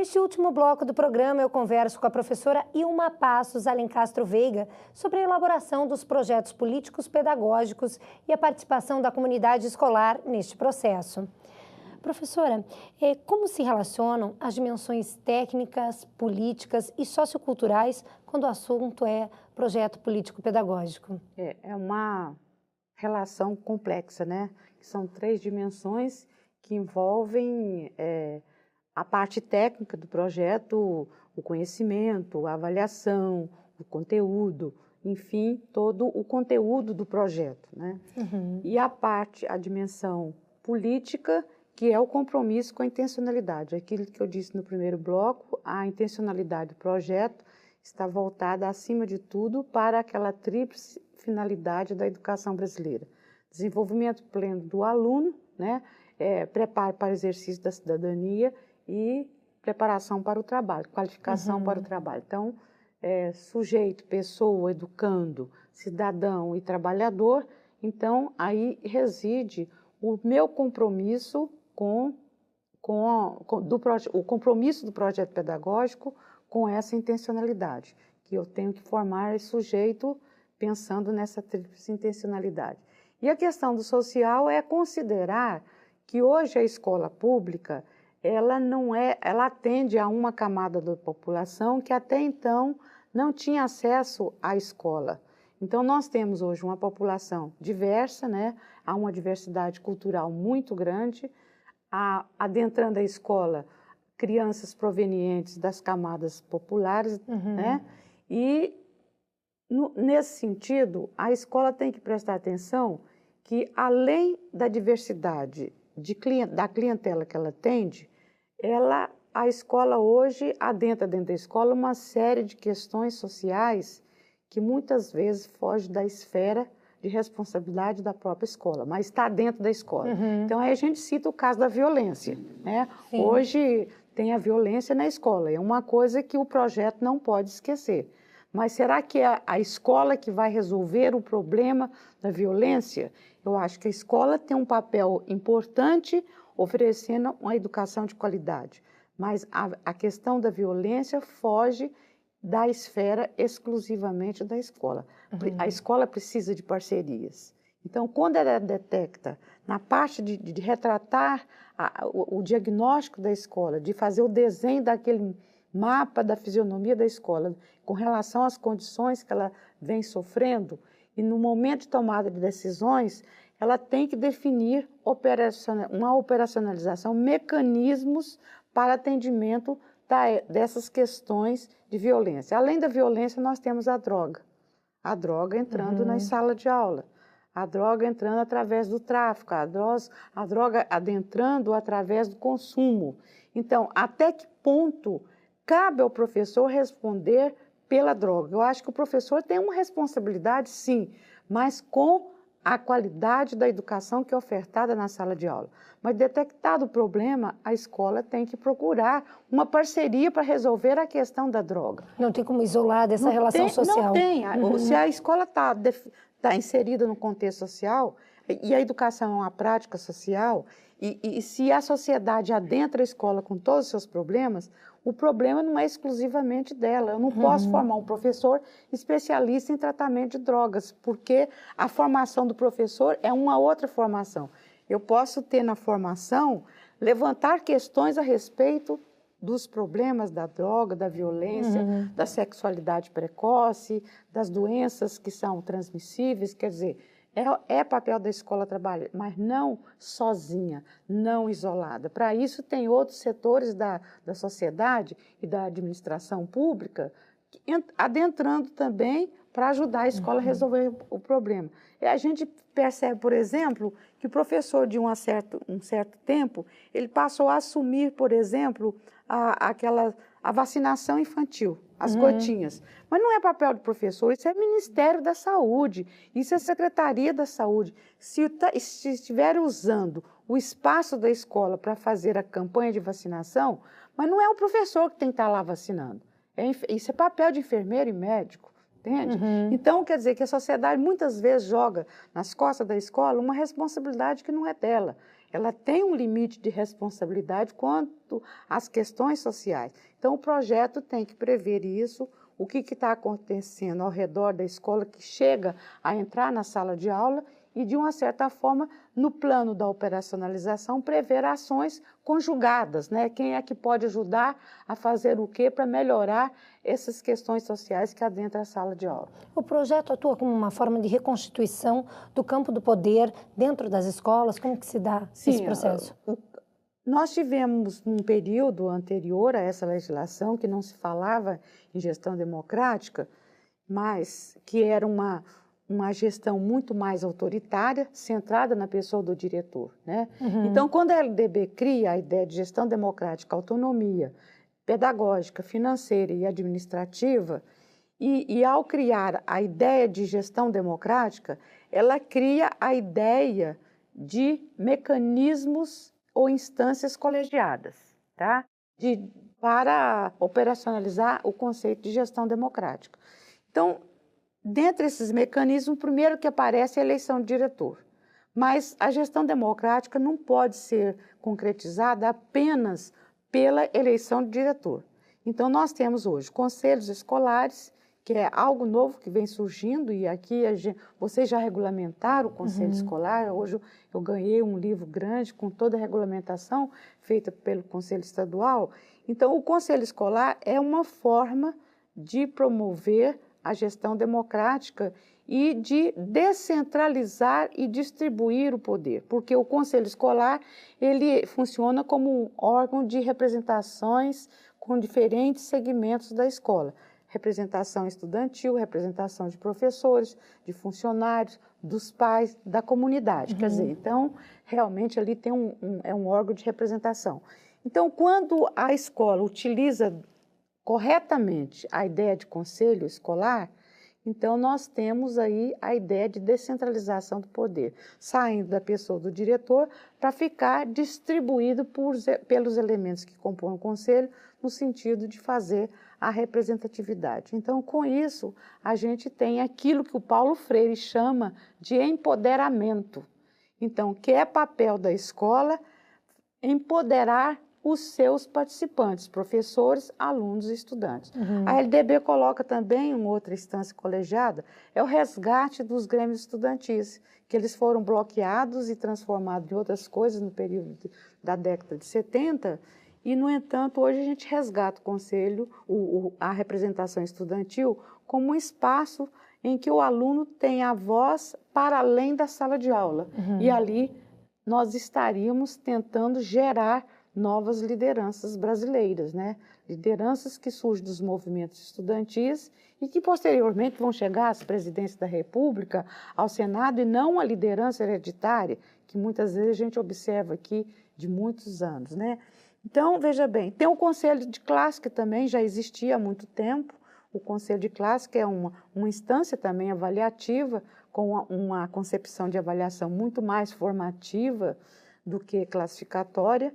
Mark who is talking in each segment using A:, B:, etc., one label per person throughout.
A: Neste último bloco do programa, eu converso com a professora Ilma Passos Alencastro Veiga sobre a elaboração dos projetos políticos pedagógicos e a participação da comunidade escolar neste processo. Professora, como se relacionam as dimensões técnicas, políticas e socioculturais quando o assunto é projeto político-pedagógico?
B: É uma relação complexa, né? São 3 dimensões que envolvem a parte técnica do projeto, o conhecimento, a avaliação, o conteúdo, enfim, todo o conteúdo do projeto, né?
A: Uhum.
B: E a dimensão política, que é o compromisso com a intencionalidade. Aquilo que eu disse no primeiro bloco, a intencionalidade do projeto está voltada, acima de tudo, para aquela tríplice finalidade da educação brasileira. Desenvolvimento pleno do aluno, né? Preparo para o exercício da cidadania e preparação para o trabalho, qualificação para o trabalho. Então, sujeito, pessoa, educando, cidadão e trabalhador, então aí reside o meu compromisso o compromisso do projeto pedagógico com essa intencionalidade, que eu tenho que formar esse sujeito pensando nessa tríplice intencionalidade. E a questão do social é considerar que hoje a escola pública, ela atende a uma camada da população que até então não tinha acesso à escola. Então, nós temos hoje uma população diversa, né? Há uma diversidade cultural muito grande, adentrando a escola crianças provenientes das camadas populares, né? E, nesse sentido, a escola tem que prestar atenção que, além da diversidade da clientela que ela atende, a escola hoje adentra dentro da escola uma série de questões sociais que muitas vezes foge da esfera de responsabilidade da própria escola, mas está dentro da escola. Então, aí a gente cita o caso da violência, né? Hoje tem a violência na escola, é uma coisa que o projeto não pode esquecer. Mas será que é a escola que vai resolver o problema da violência? Eu acho que a escola tem um papel importante oferecendo uma educação de qualidade, mas a questão da violência foge da esfera exclusivamente da escola. A escola precisa de parcerias. Então, quando ela detecta, na parte de retratar o diagnóstico da escola, de fazer o desenho daquele mapa da fisionomia da escola, com relação às condições que ela vem sofrendo, e no momento de tomada de decisões, ela tem que definir uma operacionalização, mecanismos para atendimento dessas questões de violência. Além da violência, nós temos a droga entrando na sala de aula, a droga entrando através do tráfico, a droga adentrando através do consumo. Então, até que ponto cabe ao professor responder pela droga? Eu acho que o professor tem uma responsabilidade, sim, mas com a qualidade da educação que é ofertada na sala de aula. Mas detectado o problema, a escola tem que procurar uma parceria para resolver a questão da droga.
A: Não tem como isolar dessa relação social?
B: Não tem. Se a escola está inserida no contexto social, e a educação é uma prática social, e se a sociedade adentra a escola com todos os seus problemas, o problema não é exclusivamente dela. Eu não posso formar um professor especialista em tratamento de drogas, porque a formação do professor é uma outra formação. Eu posso ter na formação, levantar questões a respeito dos problemas da droga, da violência, da sexualidade precoce, das doenças que são transmissíveis, quer dizer, é papel da escola trabalhar, mas não sozinha, não isolada. Para isso tem outros setores da sociedade e da administração pública adentrando também para ajudar a escola a resolver o problema. E a gente percebe, por exemplo, que o professor de um certo tempo, ele passou a assumir, por exemplo, a vacinação infantil, as gotinhas. Mas não é papel do professor, isso é Ministério da Saúde, isso é Secretaria da Saúde. Se estiver usando o espaço da escola para fazer a campanha de vacinação, mas não é o professor que tem que estar lá vacinando. Isso é papel de enfermeiro e médico, entende? Então, quer dizer que a sociedade muitas vezes joga nas costas da escola uma responsabilidade que não é dela. ela tem um limite de responsabilidade quanto às questões sociais. Então, o projeto tem que prever isso, o que está acontecendo ao redor da escola que chega a entrar na sala de aula e, de uma certa forma, no plano da operacionalização, prever ações conjugadas, né? Quem é que pode ajudar a fazer o quê para melhorar essas questões sociais que adentram a sala de aula.
A: O projeto atua como uma forma de reconstituição do campo do poder dentro das escolas? Como que se dá esse processo?
B: Nós tivemos um período anterior a essa legislação que não se falava em gestão democrática, mas que era uma gestão muito mais autoritária, centrada na pessoa do diretor, né? Então, quando a LDB cria a ideia de gestão democrática, autonomia pedagógica, financeira e administrativa, e ao criar a ideia de gestão democrática, ela cria a ideia de mecanismos ou instâncias colegiadas, tá? Para operacionalizar o conceito de gestão democrática. Então, dentre esses mecanismos, o primeiro que aparece é a eleição de diretor. Mas a gestão democrática não pode ser concretizada apenas pela eleição de diretor. Então, nós temos hoje conselhos escolares, que é algo novo que vem surgindo, e aqui vocês já regulamentaram o conselho escolar. Hoje eu ganhei um livro grande com toda a regulamentação feita pelo Conselho Estadual. Então, o conselho escolar é uma forma de promover a gestão democrática e de descentralizar e distribuir o poder, porque o conselho escolar ele funciona como um órgão de representações com diferentes segmentos da escola. Representação estudantil, representação de professores, de funcionários, dos pais, da comunidade. Quer dizer, então, realmente ali tem um órgão de representação. Então, quando a escola utiliza corretamente a ideia de conselho escolar, então nós temos aí a ideia de descentralização do poder, saindo da pessoa do diretor para ficar distribuído pelos elementos que compõem o conselho, no sentido de fazer a representatividade. Então, com isso, a gente tem aquilo que o Paulo Freire chama de empoderamento. Então, que é papel da escola empoderar os seus participantes, professores, alunos e estudantes. A LDB coloca também uma outra instância colegiada, é o resgate dos grêmios estudantis, que eles foram bloqueados e transformados em outras coisas no período da década de 70, e, no entanto, hoje a gente resgata o conselho, a representação estudantil, como um espaço em que o aluno tem a voz para além da sala de aula. E ali nós estaríamos tentando gerar novas lideranças brasileiras, né? Lideranças que surgem dos movimentos estudantis e que posteriormente vão chegar às presidências da República, ao Senado, e não a liderança hereditária, que muitas vezes a gente observa aqui de muitos anos, né? Então, veja bem, tem o Conselho de Classe, que também já existia há muito tempo. O Conselho de Classe, que é uma instância também avaliativa, com uma concepção de avaliação muito mais formativa do que classificatória,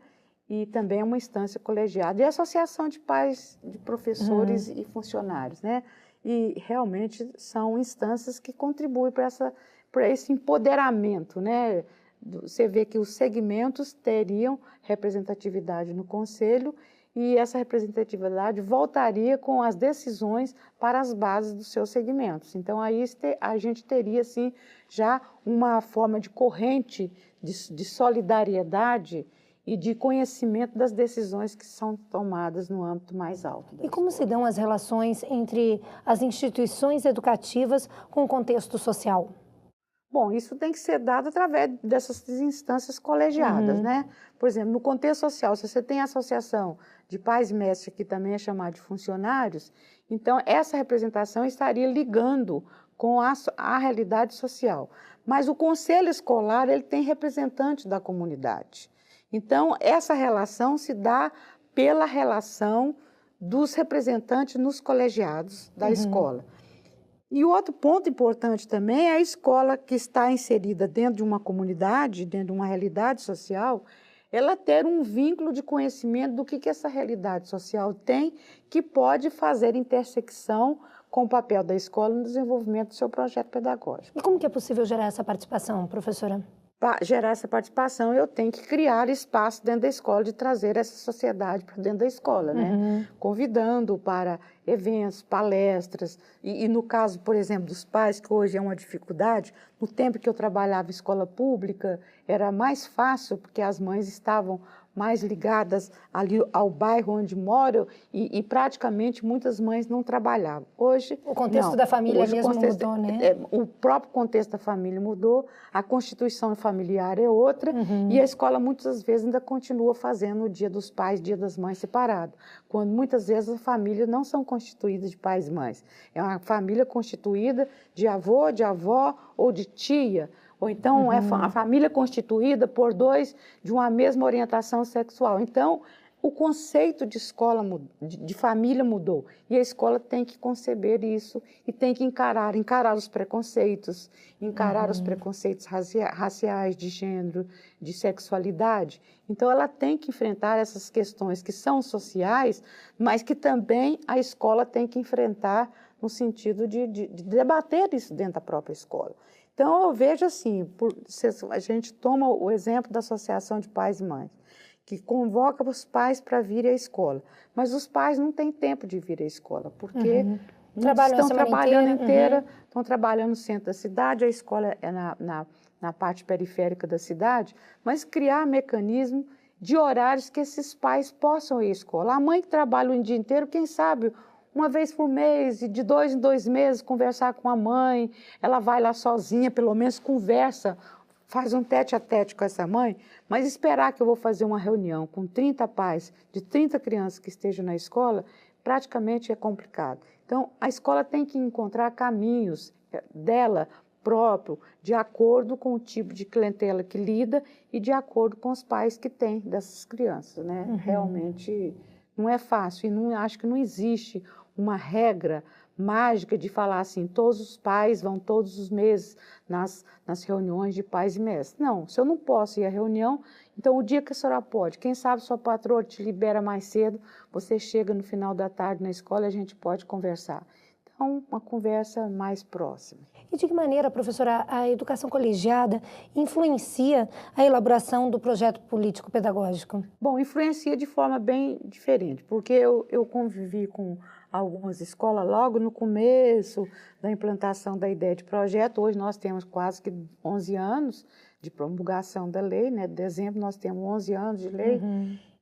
B: e também é uma instância colegiada. E a associação de pais, de professores e funcionários, né? E realmente são instâncias que contribuem para esse empoderamento, né? Você vê que os segmentos teriam representatividade no conselho e essa representatividade voltaria com as decisões para as bases dos seus segmentos. Então, aí a gente teria, assim, já uma forma de corrente de solidariedade e de conhecimento das decisões que são tomadas no âmbito mais alto.
A: E como se dão as relações entre as instituições educativas com o contexto social?
B: Bom, isso tem que ser dado através dessas instâncias colegiadas, né? Por exemplo, no contexto social, se você tem a associação de pais e mestres, que também é chamada de funcionários, então essa representação estaria ligando com a realidade social. Mas o conselho escolar, ele tem representante da comunidade. Então, essa relação se dá pela relação dos representantes nos colegiados da escola. E o outro ponto importante também é a escola que está inserida dentro de uma comunidade, dentro de uma realidade social, ela ter um vínculo de conhecimento do que essa realidade social tem, que pode fazer intersecção com o papel da escola no desenvolvimento do seu projeto pedagógico.
A: E como que é possível gerar essa participação, professora?
B: para gerar essa participação, eu tenho que criar espaço dentro da escola, de trazer essa sociedade para dentro da escola, né? Convidando para eventos, palestras, e no caso, por exemplo, dos pais, que hoje é uma dificuldade, no tempo que eu trabalhava em escola pública, era mais fácil, porque as mães estavam mais ligadas ali ao bairro onde moram e praticamente muitas mães não trabalhavam. Hoje,
A: o contexto
B: não.
A: da família
B: Hoje,
A: mesmo mudou, né?
B: O próprio contexto da família mudou, a constituição familiar é outra, e a escola muitas vezes ainda continua fazendo o Dia dos Pais, Dia das Mães separado, quando muitas vezes as famílias não são constituídas de pais e mães. É uma família constituída de avô, de avó ou de tia, ou então é a família constituída por dois de uma mesma orientação sexual. Então, o conceito de escola, de família mudou. E a escola tem que conceber isso e tem que encarar os preconceitos, encarar os preconceitos raciais, de gênero, de sexualidade. Então, ela tem que enfrentar essas questões que são sociais, mas que também a escola tem que enfrentar no sentido de debater isso dentro da própria escola. Então, eu vejo assim, a gente toma o exemplo da Associação de Pais e Mães, que convoca os pais para vir à escola, mas os pais não têm tempo de vir à escola, porque estão trabalhando inteira, estão trabalhando no centro da cidade, a escola é na parte periférica da cidade, mas criar mecanismo de horários que esses pais possam ir à escola. A mãe que trabalha o dia inteiro, quem sabe uma vez por mês, e de 2 em 2 meses, conversar com a mãe, ela vai lá sozinha, pelo menos conversa, faz um tete-a-tete com essa mãe, mas esperar que eu vou fazer uma reunião com 30 pais, de 30 crianças que estejam na escola, praticamente é complicado. Então, a escola tem que encontrar caminhos dela próprio, de acordo com o tipo de clientela que lida e de acordo com os pais que tem dessas crianças, né? Realmente não é fácil e acho que não existe uma regra mágica de falar assim, todos os pais vão todos os meses nas reuniões de pais e mestres. Não, se eu não posso ir à reunião, então o dia que a senhora pode, quem sabe sua patroa te libera mais cedo, você chega no final da tarde na escola e a gente pode conversar. Então, uma conversa mais próxima.
A: E de que maneira, professora, a educação colegiada influencia a elaboração do projeto político-pedagógico?
B: Bom, influencia de forma bem diferente, porque eu convivi com algumas escolas logo no começo da implantação da ideia de projeto. Hoje nós temos quase que 11 anos de promulgação da lei, né? De dezembro nós temos 11 anos de lei.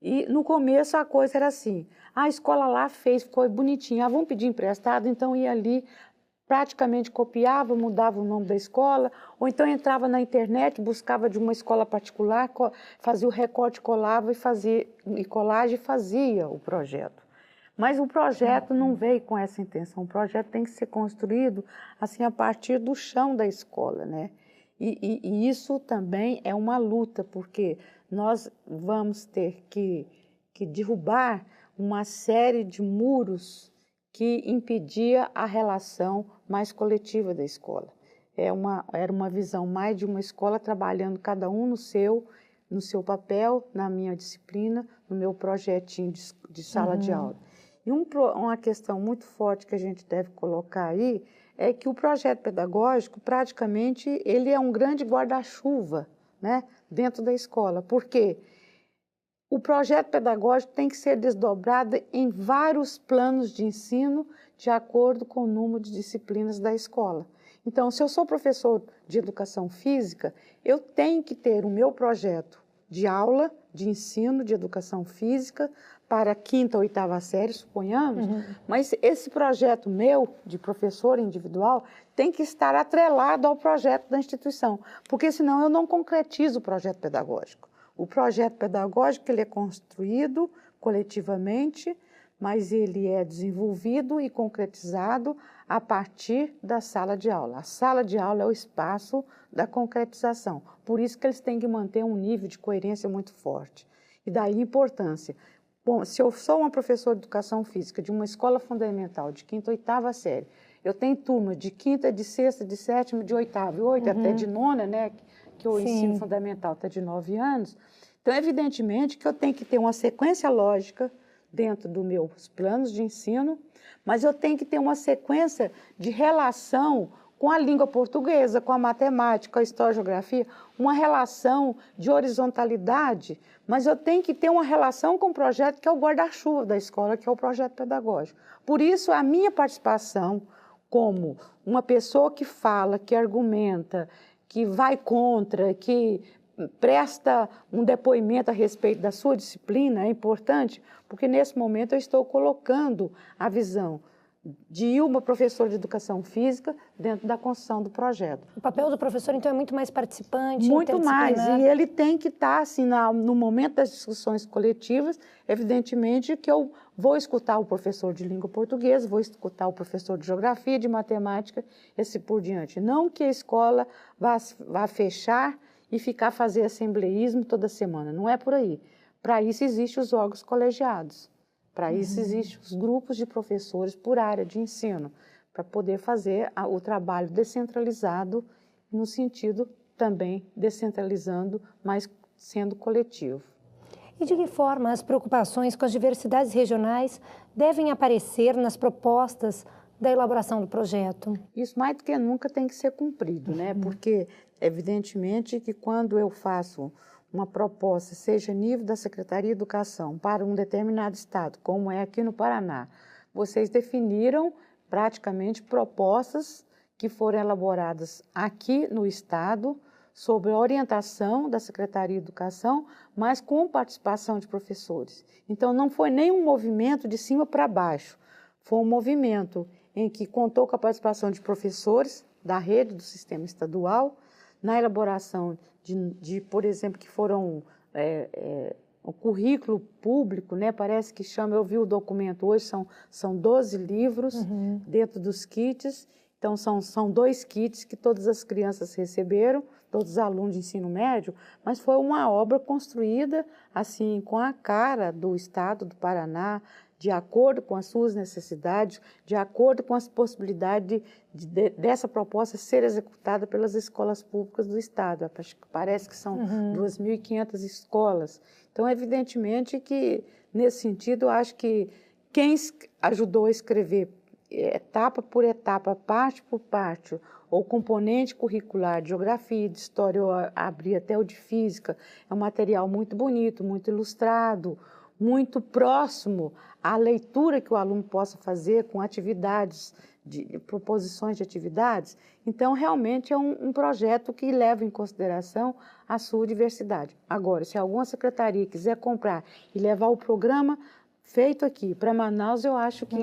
B: E no começo a coisa era assim, a escola lá fez, ficou bonitinha, vamos pedir emprestado, então ia ali, praticamente copiava, mudava o nome da escola, ou então entrava na internet, buscava de uma escola particular, fazia o recorte, colava e colagem e fazia o projeto. Mas o projeto não veio com essa intenção, o projeto tem que ser construído assim a partir do chão da escola, né? E isso também é uma luta, porque nós vamos ter que derrubar uma série de muros que impedia a relação mais coletiva da escola. Era uma visão mais de uma escola trabalhando cada um no seu papel, na minha disciplina, no meu projetinho de sala de aula. E uma questão muito forte que a gente deve colocar aí é que o projeto pedagógico, praticamente, ele é um grande guarda-chuva, né, dentro da escola. Por quê? O projeto pedagógico tem que ser desdobrado em vários planos de ensino de acordo com o número de disciplinas da escola. Então, se eu sou professor de educação física, eu tenho que ter o meu projeto de aula, de ensino de educação física para a 5ª ou 8ª série, suponhamos, mas esse projeto meu, de professor individual, tem que estar atrelado ao projeto da instituição, porque senão eu não concretizo o projeto pedagógico. O projeto pedagógico ele é construído coletivamente, mas ele é desenvolvido e concretizado a partir da sala de aula. A sala de aula é o espaço da concretização. Por isso que eles têm que manter um nível de coerência muito forte. E daí a importância. Bom, se eu sou uma professora de educação física de uma escola fundamental de 5ª ou 8ª série, eu tenho turma de 5ª, de 6ª, de 7ª, de 8ª, 8 até de 9ª, né? Que o ensino fundamental está de 9 anos. Então, evidentemente que eu tenho que ter uma sequência lógica dentro dos meus planos de ensino, mas eu tenho que ter uma sequência de relação com a língua portuguesa, com a matemática, com a história e geografia, uma relação de horizontalidade, mas eu tenho que ter uma relação com o projeto que é o guarda-chuva da escola, que é o projeto pedagógico. Por isso, a minha participação como uma pessoa que fala, que argumenta, que vai contra, que presta um depoimento a respeito da sua disciplina é importante, porque nesse momento eu estou colocando a visão de uma professora de educação física dentro da construção do projeto.
A: O papel do professor, então, é muito mais participante,
B: muito mais, e ele tem que estar, assim, no momento das discussões coletivas, evidentemente que eu vou escutar o professor de língua portuguesa, vou escutar o professor de geografia, de matemática, e assim por diante. Não que a escola vá fechar e ficar fazer assembleísmo toda semana, não é por aí. Para isso existem os órgãos colegiados. Para isso existem os grupos de professores por área de ensino, para poder fazer o trabalho descentralizado, no sentido também descentralizando, mas sendo coletivo.
A: E de que forma as preocupações com as diversidades regionais devem aparecer nas propostas da elaboração do projeto?
B: Isso mais do que nunca tem que ser cumprido, né? Porque, evidentemente, que quando eu faço uma proposta, seja nível da Secretaria de Educação para um determinado estado, como é aqui no Paraná, vocês definiram praticamente propostas que foram elaboradas aqui no estado sob a orientação da Secretaria de Educação, mas com participação de professores. Então, não foi nenhum movimento de cima para baixo, foi um movimento em que contou com a participação de professores da rede do sistema estadual, na elaboração por exemplo, que foram o currículo público, né? Parece que chama, eu vi o documento hoje, são 12 livros dentro dos kits, então são 2 kits que todas as crianças receberam, todos os alunos de ensino médio, mas foi uma obra construída assim com a cara do estado do Paraná, de acordo com as suas necessidades, de acordo com as possibilidades dessa proposta ser executada pelas escolas públicas do estado. Parece que são 2.500 escolas. Então, evidentemente que, nesse sentido, eu acho que quem ajudou a escrever etapa por etapa, parte por parte, ou componente curricular de geografia, de história, eu abri até o de física, é um material muito bonito, muito ilustrado, muito próximo à leitura que o aluno possa fazer com atividades, proposições de atividades. Então, realmente é um projeto que leva em consideração a sua diversidade. Agora, se alguma secretaria quiser comprar e levar o programa feito aqui para Manaus, eu acho que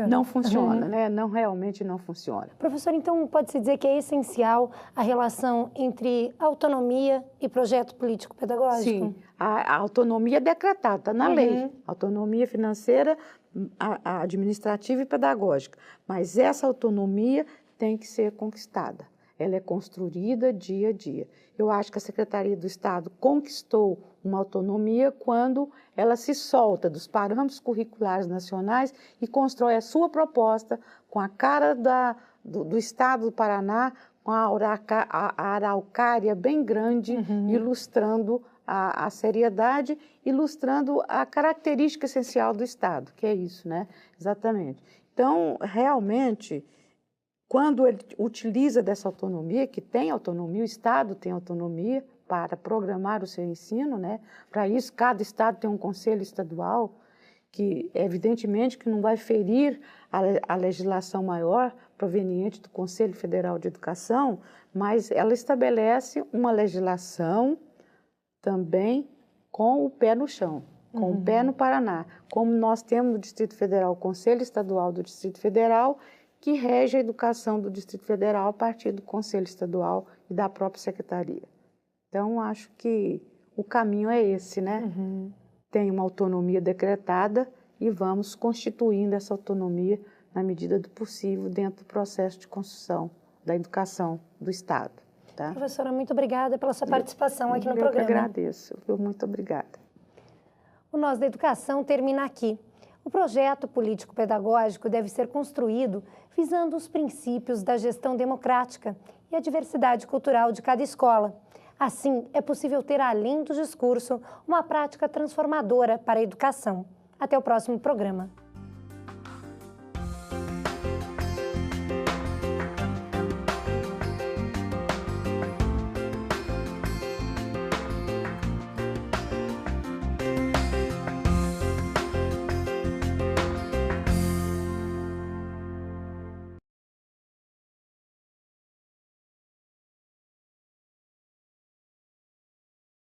B: não funciona, né? Realmente não funciona.
A: Professor, então pode-se dizer que é essencial a relação entre autonomia e projeto político-pedagógico?
B: Sim, a autonomia é decretada, está na lei. Autonomia financeira, a administrativa e pedagógica. Mas essa autonomia tem que ser conquistada. Ela é construída dia a dia. Eu acho que a Secretaria do Estado conquistou uma autonomia quando ela se solta dos parâmetros curriculares nacionais e constrói a sua proposta com a cara do Estado do Paraná, com a araucária bem grande, ilustrando a seriedade, ilustrando a característica essencial do Estado, que é isso, né? Exatamente. Então, realmente, quando ele utiliza dessa autonomia, que tem autonomia, o Estado tem autonomia para programar o seu ensino, né? Para isso, cada Estado tem um conselho estadual, que evidentemente que não vai ferir a legislação maior proveniente do Conselho Federal de Educação, mas ela estabelece uma legislação também com o pé no chão, com o pé no Paraná. Como nós temos no Distrito Federal o Conselho Estadual do Distrito Federal, que rege a educação do Distrito Federal a partir do Conselho Estadual e da própria Secretaria. Então, acho que o caminho é esse, né? Tem uma autonomia decretada e vamos constituindo essa autonomia na medida do possível dentro do processo de construção da educação do Estado. Tá?
A: Professora, muito obrigada pela sua participação aqui no programa.
B: Eu que agradeço. Muito obrigada.
A: O Nós da Educação termina aqui. O projeto político-pedagógico deve ser construído visando os princípios da gestão democrática e a diversidade cultural de cada escola. Assim, é possível ter, além do discurso, uma prática transformadora para a educação. Até o próximo programa.